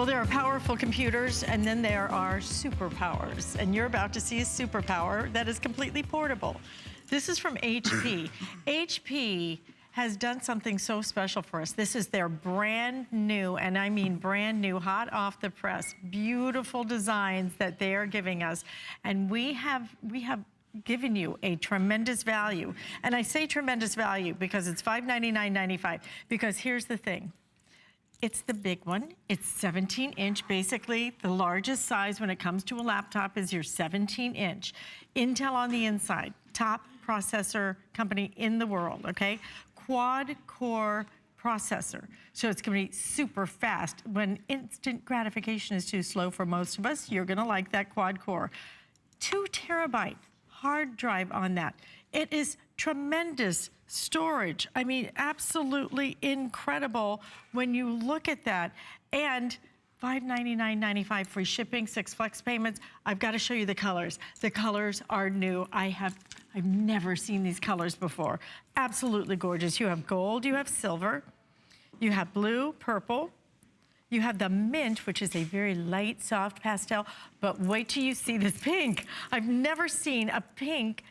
Well, there are powerful computers, and then there are superpowers. And you're about to see a superpower that is completely portable. This is from HP. HP has done something so special for us. This is their brand new, and I mean brand new, hot off the press, beautiful designs that they are giving us. And we have given you a tremendous value. And I say tremendous value because it's $599.95. Because here's the thing. It's the big one. It's 17-inch. Basically, the largest size when it comes to a laptop is your 17-inch. Intel on the inside. Top processor company in the world, okay? QuadCore processor. So it's gonna be super fast. When instant gratification is too slow for most of us, you're gonna like that QuadCore. 2 terabyte hard drive on that. It is tremendous storage. I mean, absolutely incredible when you look at that. And $599.95 free shipping, 6 flex payments. I've got to show you the colors. The colors are new. I've never seen these colors before. Absolutely gorgeous. You have gold, you have silver, you have blue, purple, you have the mint, which is a very light, soft pastel, but wait till you see this pink. I've never seen a pink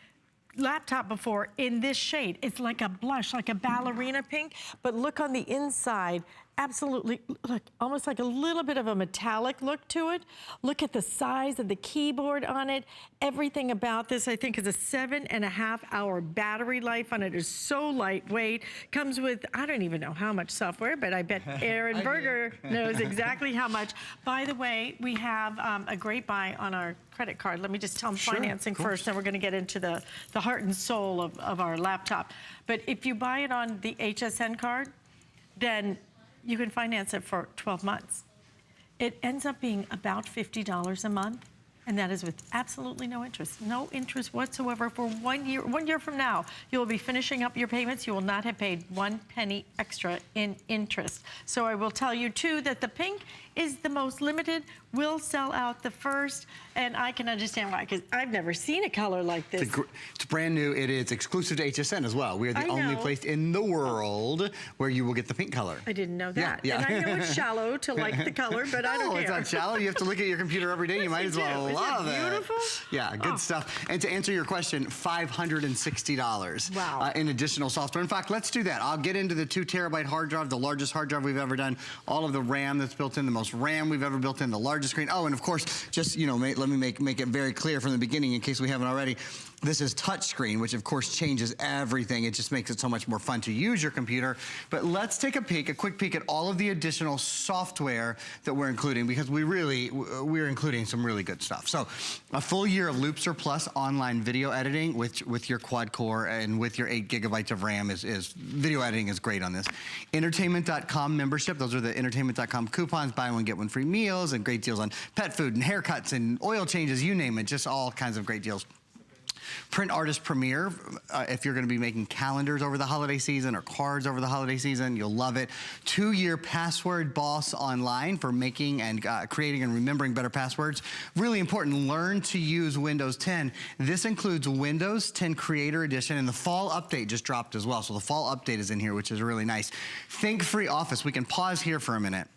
laptop before in this shade. It's like a blush, like a ballerina pink, but look on the inside, absolutely, look, almost like a little bit of a metallic look to it. Look at the size of the keyboard on it. Everything about this, I think, is a 7.5-hour battery life on it. It's so lightweight. Comes with, I don't even know how much software, but I bet Aaron Berger knows exactly how much. By the way, we have a great buy on our credit card. Let me just tell them financing first, and we're gonna get into the heart and soul of our laptop. But if you buy it on the HSN card, then you can finance it for 12 months. It ends up being about $50 a month, and that is with absolutely no interest. No interest whatsoever for 1 year. 1 year from now, you will be finishing up your payments. You will not have paid 1 penny extra in interest. So I will tell you too that the pink is the most limited, will sell out the first, and I can understand why, because I've never seen a color like this. It's brand new. It is exclusive to HSN as well. We are the only place in the world where you will get the pink color. I didn't know that. Yeah. And I know it's shallow to like the color, but I don't care. No, it's not shallow. You have to look at your computer every day. You might as well love it. Beautiful? Yeah, good stuff. And to answer your question, $560. Wow. In additional software. In fact, let's do that. I'll get into the 2 terabyte hard drive, the largest hard drive we've ever done, all of the RAM that's built in, the most RAM we've ever built in, the largest screen. Oh, and of course, just, you know, let me make it very clear from the beginning in case we haven't already. This is touchscreen, which of course changes everything. It just makes it so much more fun to use your computer. But let's take a quick peek at all of the additional software that we're including, because we're including some really good stuff. So a full year of Loopster Plus online video editing with your QuadCore and with your 8 gigabytes of RAM is video editing is great on this. Entertainment.com membership, those are the entertainment.com coupons, buy one, get one free meals, and great deals on pet food and haircuts and oil changes, you name it, just all kinds of great deals. Print Artist Premier, if you're gonna be making calendars over the holiday season or cards over the holiday season, you'll love it. 2-year Password Boss online for making and creating and remembering better passwords. Really important, learn to use Windows 10. This includes Windows 10 Creator Edition, and the fall update just dropped as well. So the fall update is in here, which is really nice. Think Free Office, we can pause here for a minute.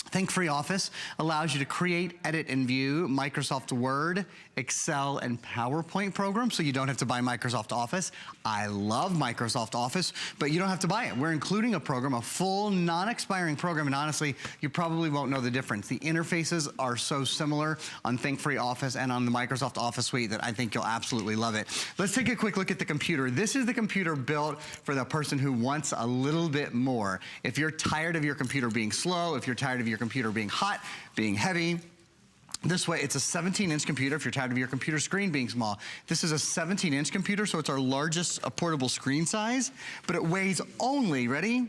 Think Free Office allows you to create, edit, and view Microsoft Word, Excel, and PowerPoint programs, so you don't have to buy Microsoft Office. I love Microsoft Office, but you don't have to buy it. We're including a program, a full, non-expiring program, and honestly, you probably won't know the difference. The interfaces are so similar on Think Free Office and on the Microsoft Office suite that I think you'll absolutely love it. Let's take a quick look at the computer. This is the computer built for the person who wants a little bit more. If you're tired of your computer being slow, if you're tired of your computer being hot, being heavy, this way, it's a 17-inch computer. If you're tired of your computer screen being small, this is a 17-inch computer, so it's our largest portable screen size, but it weighs only, ready?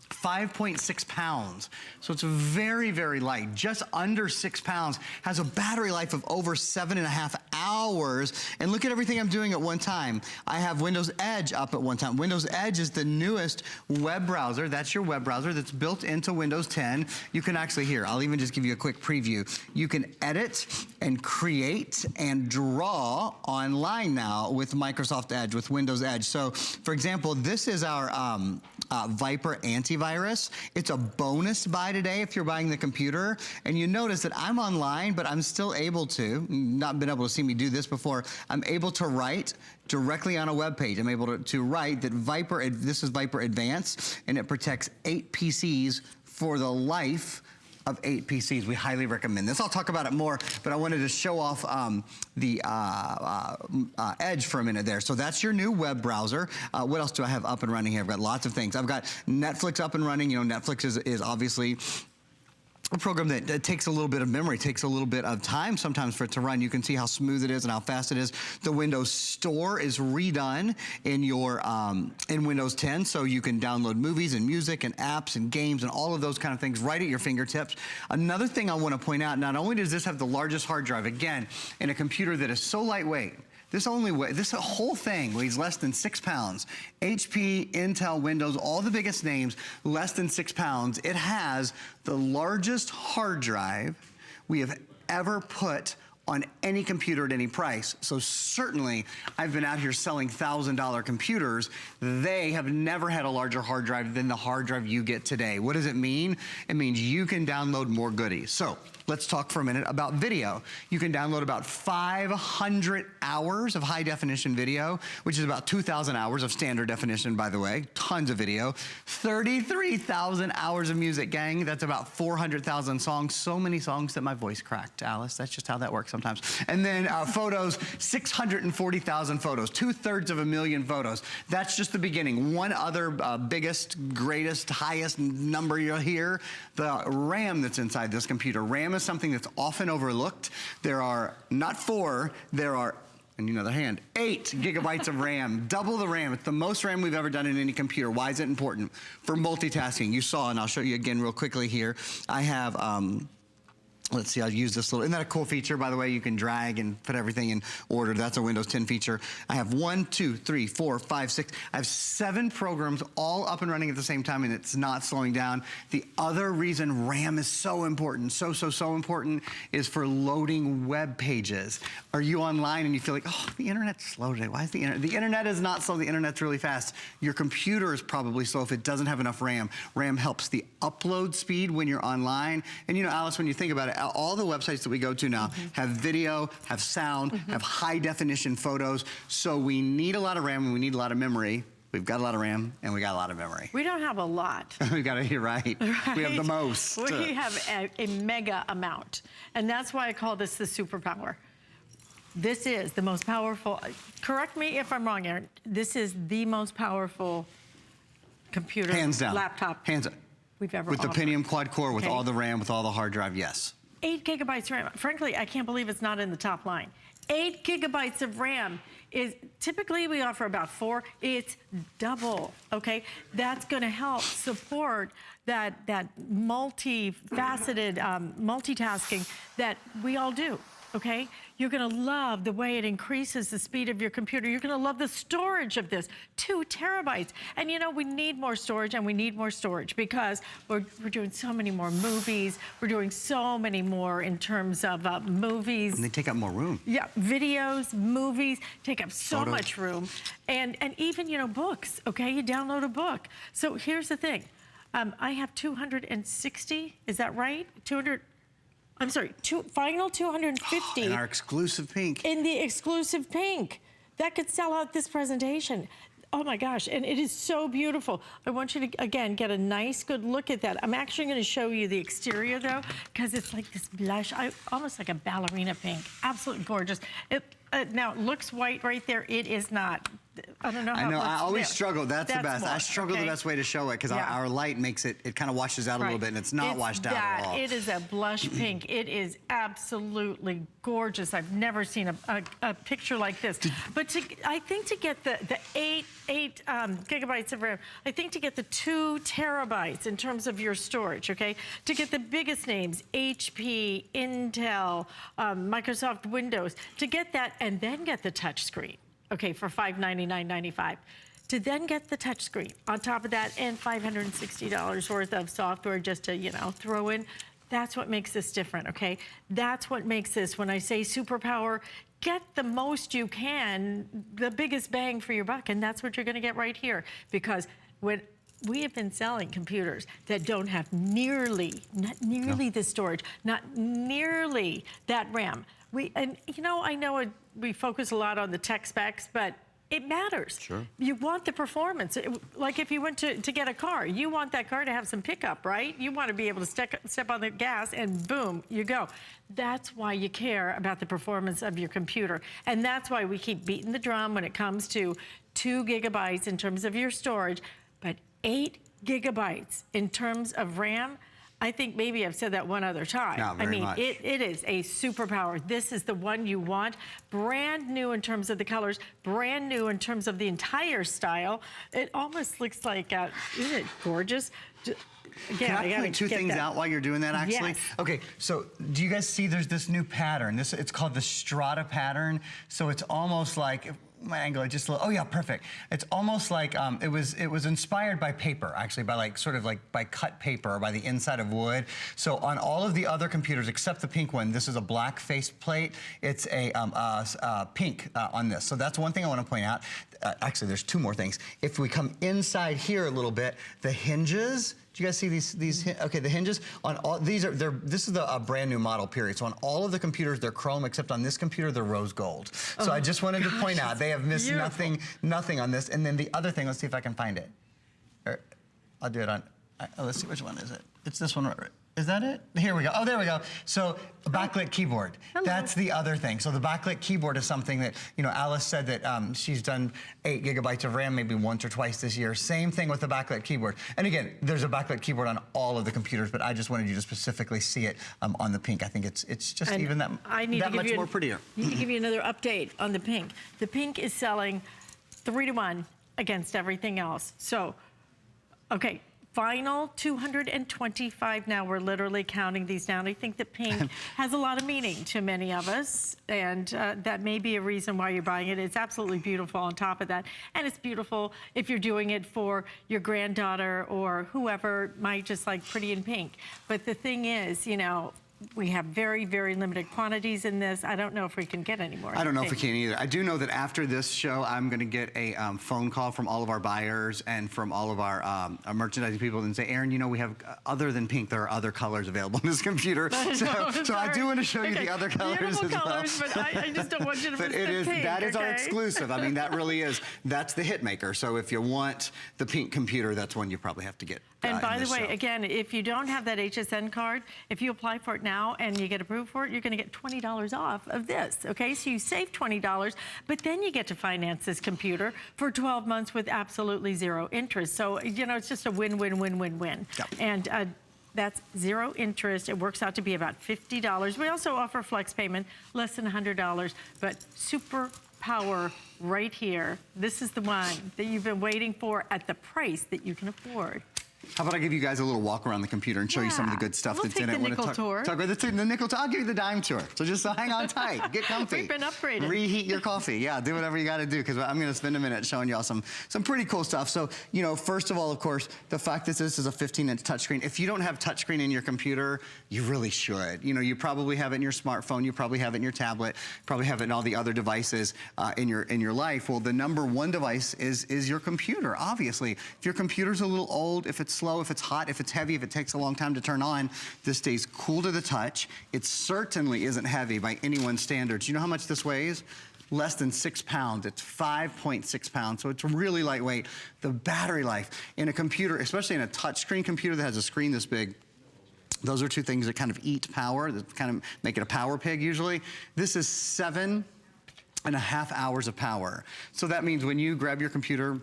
5.6 pounds. So it's very, very light, just under 6 pounds, has a battery life of over 7.5 hours. And look at everything I'm doing at one time. I have Windows Edge up at one time. Windows Edge is the newest web browser. That's your web browser that's built into Windows 10. You can actually, here, I'll even just give you a quick preview. You can edit and create and draw online now with Microsoft Edge, with Windows Edge. So, for example, this is our Viper antivirus. It's a bonus buy today if you're buying the computer. And you notice that I'm online, but I'm still able to, not been able to see me do this before, I'm able to write directly on a web page. I'm able to write that Viper, this is Viper Advanced, and it protects 8 PCs for the life of 8 PCs. We highly recommend this. I'll talk about it more, but I wanted to show off the Edge for a minute there. So that's your new web browser. What else do I have up and running here? I've got lots of things. I've got Netflix up and running. You know, Netflix is obviously a program that takes a little bit of memory, takes a little bit of time sometimes for it to run. You can see how smooth it is and how fast it is. The Windows Store is redone in your in Windows 10, so you can download movies and music and apps and games and all of those kind of things right at your fingertips. Another thing I want to point out, not only does this have the largest hard drive, again, in a computer that is so lightweight, this whole thing weighs less than 6 pounds. HP, Intel, Windows, all the biggest names, less than 6 pounds. It has the largest hard drive we have ever put on any computer at any price. So certainly, I've been out here selling $1,000 computers. They have never had a larger hard drive than the hard drive you get today. What does it mean? It means you can download more goodies. So let's talk for a minute about video. You can download about 500 hours of high definition video, which is about 2,000 hours of standard definition, by the way. Tons of video. 33,000 hours of music, gang. That's about 400,000 songs. So many songs that my voice cracked, Alice. That's just how that works sometimes. And then photos, 640,000 photos, 2/3 of a million photos. That's just the beginning. One other biggest, greatest, highest number you'll hear, the RAM that's inside this computer. RAM is something that's often overlooked. There are not 4, there are, and you know the hand, 8 gigabytes of RAM, double the RAM. It's the most RAM we've ever done in any computer. Why is it important? For multitasking. You saw, and I'll show you again real quickly here. I have, let's see, I'll use this little, isn't that a cool feature, by the way? You can drag and put everything in order. That's a Windows 10 feature. I have 1, 2, 3, 4, 5, 6. I have 7 programs all up and running at the same time, and it's not slowing down. The other reason RAM is so important, so important, is for loading web pages. Are you online and you feel like, oh, the internet's slow today? Why is the internet? The internet is not slow, the internet's really fast. Your computer is probably slow if it doesn't have enough RAM. RAM helps the upload speed when you're online. And you know, Alice, when you think about it, all the websites that we go to now have video, have sound, have high definition photos. So we need a lot of RAM and we need a lot of memory. We've got a lot of RAM and we got a lot of memory. We don't have a lot. We've got it, you're right. We have the most. We have a mega amount. And that's why I call this the superpower. This is the most powerful, correct me if I'm wrong, Aaron, this is the most powerful computer, hands down, laptop hands up. We've ever with offered. The Pentium quad-core, with all the RAM, with all the hard drive, yes. 8 gigabytes RAM. Frankly, I can't believe it's not in the top line. 8 gigabytes of RAM is, typically we offer about 4. It's double, okay? That's gonna help support that multifaceted multitasking that we all do, okay? You're gonna love the way it increases the speed of your computer. You're gonna love the storage of this, 2 terabytes. And you know, we need more storage and we need more storage because we're doing so many more movies. We're doing so many more in terms of movies. And they take up more room. Yeah, videos, movies, take up so much room. And even, you know, books, okay? You download a book. So here's the thing. I have 260, is that right? I'm sorry, final 250. In our exclusive pink. In the exclusive pink. That could sell out this presentation. Oh my gosh, and it is so beautiful. I want you to, again, get a nice, good look at that. I'm actually gonna show you the exterior though, because it's like this blush, almost like a ballerina pink. Absolutely gorgeous. Now, it looks white right there. It is not. I don't know how. I know, I always struggle. That's the best. More, I struggle the best way to show it because our light makes it, it kind of washes out a little bit and it's not washed out at all. It is a blush pink. It is absolutely gorgeous. I've never seen a picture like this. But I think to get the 8 gigabytes of RAM, I think to get the 2 terabytes in terms of your storage, okay? To get the biggest names, HP, Intel, Microsoft Windows, to get that and then get the touch screen. Okay, for $599.95. To then get the touchscreen on top of that and $560 worth of software just to, you know, throw in. That's what makes this different, okay? That's what makes this, when I say superpower, get the most you can, the biggest bang for your buck, and that's what you're gonna get right here. Because when we have been selling computers that don't have not nearly the storage, not nearly that RAM. And you know, I know we focus a lot on the tech specs, but it matters. Sure. You want the performance. Like if you went to get a car, you want that car to have some pickup, right? You want to be able to step on the gas and boom, you go. That's why you care about the performance of your computer. And that's why we keep beating the drum when it comes to 2 gigabytes in terms of your storage, but 8 gigabytes in terms of RAM. I think maybe I've said that one other time. Not very much. It is a superpower. This is the one you want. Brand new in terms of the colors, brand new in terms of the entire style. It almost looks like, isn't it gorgeous? Again, Can I point two things out while you're doing that, actually? Yes. Okay, so do you guys see there's this new pattern? It's called the Strata pattern. So it's almost like, my angle, oh yeah, perfect. It's almost like it was inspired by paper, actually, by by cut paper or by the inside of wood. So on all of the other computers, except the pink one, this is a black faceplate. It's a pink on this. So that's one thing I want to point out. Actually, there's 2 more things. If we come inside here a little bit, the hinges. Do you guys see these? Okay, the hinges on all these are this is the brand new model period. So on all of the computers, they're chrome, except on this computer, they're rose gold. So I just wanted to point out they have missed nothing on this. And then the other thing, let's see if I can find it. I'll do it on. Let's see which one is it. It's this one. Is that it? Here we go. Oh, there we go. So a backlit keyboard. Hello. That's the other thing. So the backlit keyboard is something that, you know, Alice said that she's done 8 gigabytes of RAM maybe once or twice this year. Same thing with the backlit keyboard. And again, there's a backlit keyboard on all of the computers, but I just wanted you to specifically see it on the pink. I think it's just even that much more prettier. I need to give you another update on the pink. The pink is selling 3 to 1 against everything else. So, okay. Final 225 now. We're literally counting these down. I think that pink has a lot of meaning to many of us, and that may be a reason why you're buying it. It's absolutely beautiful on top of that, and it's beautiful if you're doing it for your granddaughter or whoever might just like pretty in pink. But the thing is, you know, we have very, very limited quantities in this. I don't know if we can get any more. I don't know if we can either. I do know that after this show, I'm going to get a phone call from all of our buyers and from all of our merchandising people and say, Aaron, you know, we have, other than pink, there are other colors available on this computer. So I do want to show you the other colors as well. But I just don't want you to miss the pink, that is our exclusive. I mean, that really is. That's the hit maker. So if you want the pink computer, that's one you probably have to get. And by the way, again, if you don't have that HSN card, if you apply for it now and you get approved for it, you're going to get $20 off of this, okay? So you save $20, but then you get to finance this computer for 12 months with absolutely 0 interest. So, you know, it's just a win-win-win-win-win. Yep. And that's 0 interest. It works out to be about $50. We also offer flex payment, less than $100, but super power right here. This is the one that you've been waiting for at the price that you can afford. How about I give you guys a little walk around the computer and show you some of the good stuff that's in it. We'll take the nickel tour. Talk about the nickel tour. I'll give you the dime tour. So just hang on tight. Get comfy. We've been upgraded. Reheat your coffee. Yeah, do whatever you got to do, because I'm going to spend a minute showing y'all some pretty cool stuff. So, you know, first of all, of course, the fact that this is a 15-inch touchscreen. If you don't have touchscreen in your computer, you really should. You know, you probably have it in your smartphone. You probably have it in your tablet. Probably have it in all the other devices in your life. Well, the #1 device is your computer, obviously. If your computer's a little old, if it's slow, if it's hot, if it's heavy, if it takes a long time to turn on, this stays cool to the touch. It certainly isn't heavy by anyone's standards. You know how much this weighs? Less than 6 pounds. It's 5.6 pounds, so it's really lightweight. The battery life in a computer, especially in a touchscreen computer that has a screen this big, those are 2 things that kind of eat power, that kind of make it a power pig usually. This is 7.5 hours of power. So that means when you grab your computer,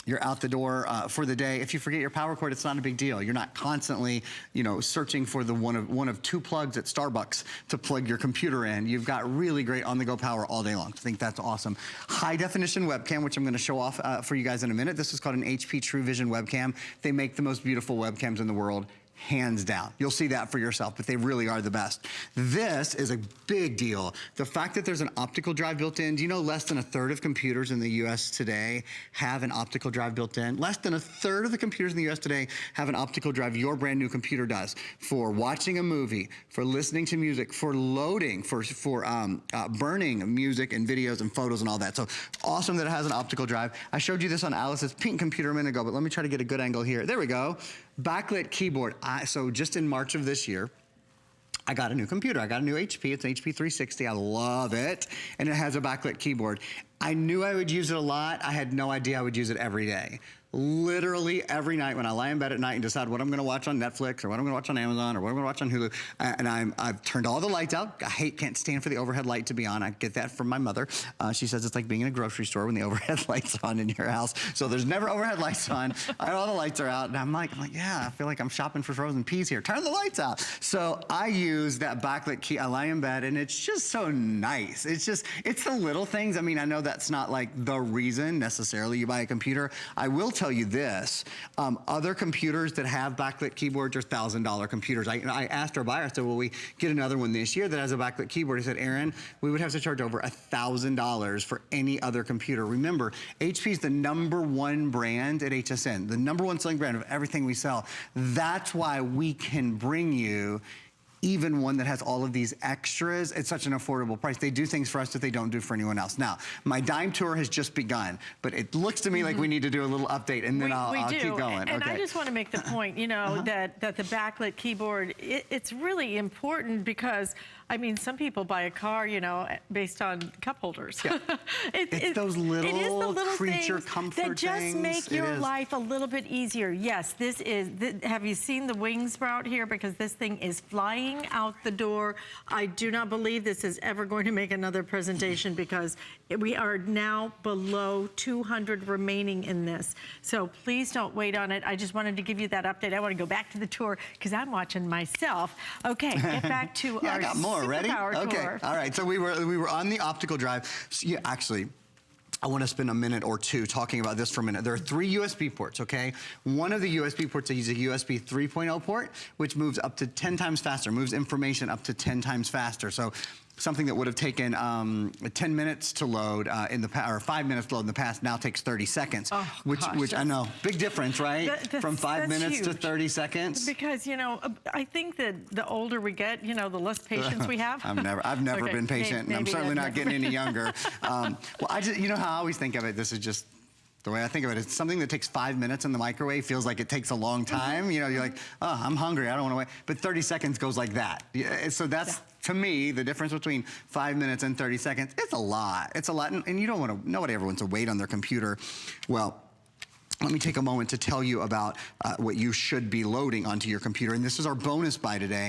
you're out the door for the day. If you forget your power cord, it's not a big deal. You're not constantly, you know, searching for the one of 2 plugs at Starbucks to plug your computer in. You've got really great on-the-go power all day long. I think that's awesome. High-definition webcam, which I'm going to show off for you guys in a minute. This is called an HP True Vision webcam. They make the most beautiful webcams in the world. hands down. You'll see that for yourself, but they really are the best. This is a big deal. The fact that there's an optical drive built in, do you know less than a third of computers in the US today have an optical drive built in? Less than a third of the computers in the US today have an optical drive. Your brand new computer does. For watching a movie, for listening to music, for loading, for burning music and videos and photos and all that. So awesome that it has an optical drive. I showed you this on Alice's pink computer a minute ago, but let me try to get a good angle here. There we go. Backlit keyboard. So just in March of this year, I got a new computer. I got a new HP. It's an HP 360. I love it. And it has a backlit keyboard. I knew I would use it a lot. I had no idea I would use it every day. Literally every night when I lie in bed at night and decide what I'm gonna watch on Netflix or what I'm gonna watch on Amazon or what I'm gonna watch on Hulu, and I've turned all the lights out. Can't stand for the overhead light to be on. I get that from my mother. She says it's like being in a grocery store when the overhead light's on in your house. So there's never overhead lights on. All the lights are out, and I'm like, yeah, I feel like I'm shopping for frozen peas here. Turn the lights out. So I use that backlit key. I lie in bed, and it's just so nice. It's the little things. I mean, I know that's not like the reason necessarily you buy a computer. I will tell you this, other computers that have backlit keyboards are $1,000 computers. I asked our buyer, I said, will we get another one this year that has a backlit keyboard? He said, Aaron, we would have to charge over $1,000 for any other computer. Remember, HP is the #1 brand at HSN, the #1 selling brand of everything we sell. That's why we can bring you even one that has all of these extras at such an affordable price. They do things for us that they don't do for anyone else. Now, my dime tour has just begun, but it looks to me like we need to do a little update, and then I'll keep going. And I just want to make the point, you know, that the backlit keyboard, it's really important because, I mean, some people buy a car, you know, based on cup holders. Yeah. It's those little creature comfort that just things. make your life a little bit easier. Yes, this is, have you seen the wing sprout here? Because this thing is flying out the door. I do not believe this is ever going to make another presentation because we are now below 200 remaining in this. So please don't wait on it. I just wanted to give you that update. I want to go back to the tour because I'm watching myself. Okay, get back to our I got more. Ready? Okay. Tour. All right. So we were on the optical drive. So, yeah, actually, I want to spend a minute or two talking about this for a minute. There are 3 USB ports, okay? One of the USB ports is a USB 3.0 port, which moves up to 10 times faster, moves information up to 10 times faster. So something that would have taken 10 minutes to load in the past, or 5 minutes to load in the past, now takes 30 seconds. Oh, which I know, big difference, right? From 5 minutes to 30 seconds. Because, you know, I think that the older we get, you know, the less patience we have. I've never been patient, and I'm certainly not getting any younger. Well, you know how I always think of it, this is just the way I think of it, it's something that takes 5 minutes in the microwave feels like it takes a long time. You know, you're like, oh, I'm hungry, I don't want to wait. But 30 seconds goes like that. So that's, to me, the difference between 5 minutes and 30 seconds. It's a lot. It's a lot. And you don't want to, nobody ever wants to wait on their computer. Well, let me take a moment to tell you about what you should be loading onto your computer. And this is our bonus buy today.